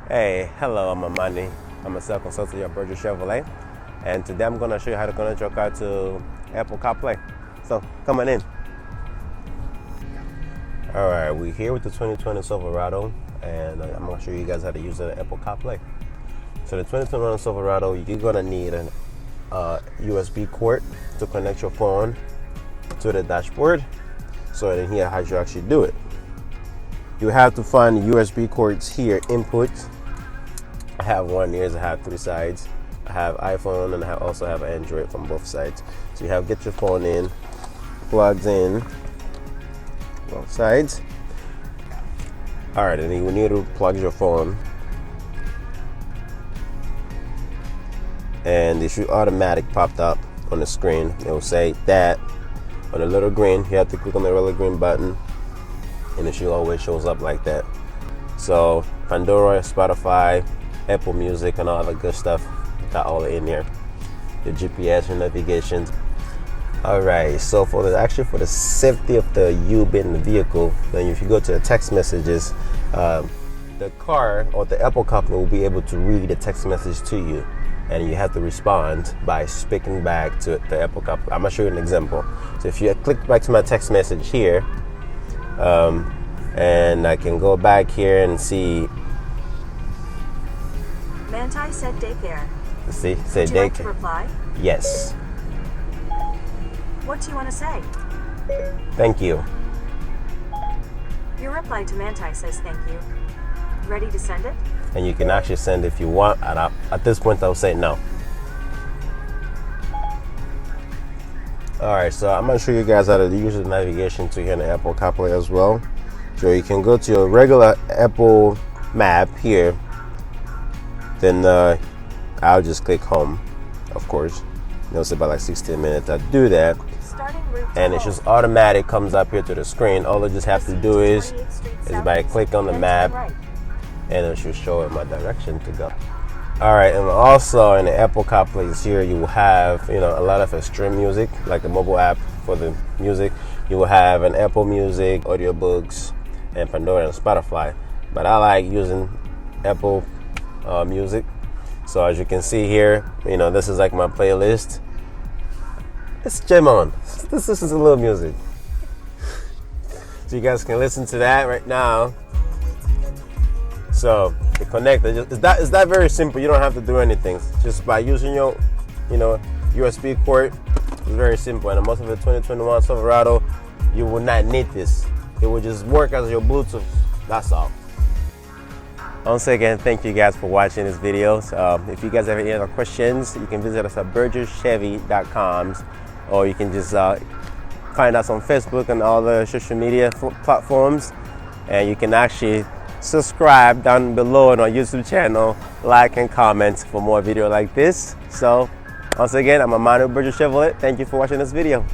Hey, hello, I'm Amani. I'm a sales consultant at Burgess Chevrolet, and today I'm going to show you how to connect your car to Apple CarPlay. So, come on in. All right, we're here with the 2020 Silverado, and I'm going to show you guys how to use the Apple CarPlay. So the 2021 Silverado, you're going to need a USB cord to connect your phone to the dashboard. So in here, how you actually do it. You have to find the USB cords here, input. I have one here, I have 3 sides. I have iPhone and I also have Android from both sides. So you have get your phone in, plugs in both sides. All right, and you need to plug your phone. And it should automatic popped up on the screen. It will say that on the little green, you have to click on the little green button and it should always shows up like that. So Pandora, Spotify, Apple Music and all the good stuff, got all in there. The GPS and navigation. All right, so for the safety of you being in the vehicle, then if you go to the text messages, the car or the Apple company will be able to read the text message to you, and you have to respond by speaking back to the Apple company. I'm gonna show you an example. So if you click back to my text message here, and I can go back here and see. Manti said daycare. See, say Would you daycare. like to reply? Yes. What do you want to say? Thank you. Your reply to Manti says thank you. Ready to send it? And you can actually send if you want. And at this point, I'll say no. All right, so I'm gonna show you guys how to use the navigation to here in the Apple CarPlay as well. So you can go to your regular Apple map here. Then I'll just click home, of course. It'll say about like 16 minutes. I do that, and it just automatic comes up here to the screen. All I just have to do is by click on the map, and it should show in my direction to go. All right, and also in the Apple CarPlay here, you will have a lot of extreme music, like the mobile app for the music. You will have an Apple Music, audiobooks, and Pandora and Spotify. But I like using Apple Music. So as you can see here, this is like my playlist. It's jam on. This is a little music. So you guys can listen to that right now. So the connector, it's that very simple. You don't have to do anything. Just by using your, USB cord, it's very simple. And most of the 2021 Silverado, you will not need this. It will just work as your Bluetooth. That's all. Once again, thank you guys for watching this video. If you guys have any other questions, you can visit us at burgesschevy.com, or you can just find us on Facebook and all the social media platforms. And you can actually subscribe down below on our YouTube channel, like and comment for more video like this. So once again, I'm Amani with Burgess Chevrolet. Thank you for watching this video.